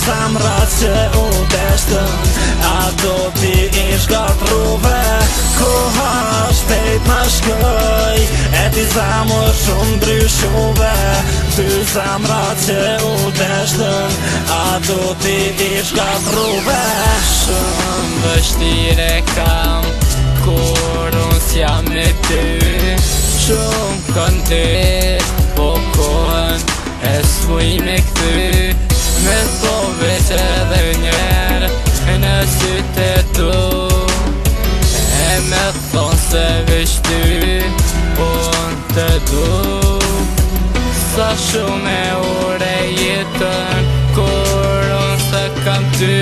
zamrat që u deshtën, ato ti ish gatruve. Koha shpejt ma shkoj, e ti zamër shumë ndryshuve. Ty zamrat që u deshtën, ato ti ish gatruve. Shumë vështire kam, kur unë s'jam me ty. Shumë kontent, po kohën e s'vuj me këty. Me po veç edhe njerë në sytë e tu, e me thonë se veç ty unë të du. Sa shumë e ure jetën kur unë së kam ty.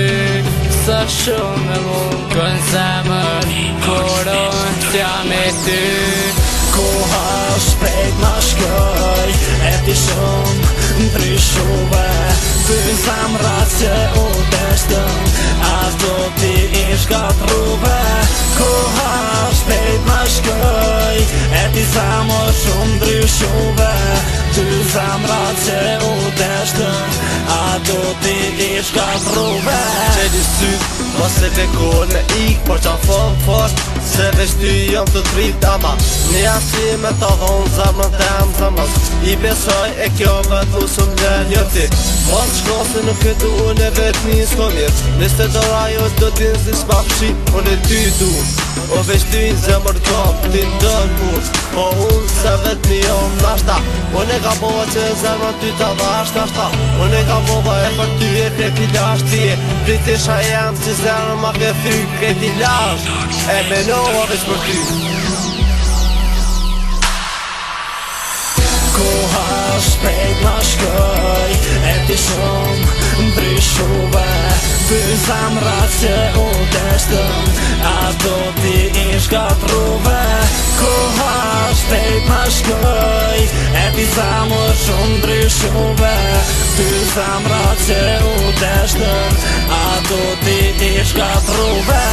Sa shumë e mungën zemër kur unë s'jam me ty. Koha shpejt ma shkoj, e ti shumë ndryshuve. Ty zamrat që u deshtën, ato ti ish gatruve. Koha shpejt ma shkoj, e ti zamër shumë ndryshuve. Ty zamrat që u deshtën, ato ti ish gatruve. Qeli syt, mos e tekon me ik, por qa fon fort, se veç ty jam të trit ama. Një asi me të dhonë zamën tem zamës, i besoj e kjo vet lusëm dhe njëti. Mos shko se nuk e du unë e vet një s'ko mirë, niste do rajo do t'in si s'ma fshi, unë e ty du. O veç ty në zemër kom, ti ndën mund, po unë se vet një jom nashta. Unë e ka bova që zemër ty t'a dhasht nashta. Unë e ka bova e për ty e kreti lasht ti e. Pritisha jem si zemër ma ke thy kreti lasht, e menova veç për ty. Koha shpejt ma shkoj, e ti shumë ndryshuve. Ty zamrat që u deshtën, ato ti ish gatruve. Koha shpejt ma shkoj, e ti zamër shumë ndryshuve. Ty zamrat që u deshtën, ato ti ish gatruve.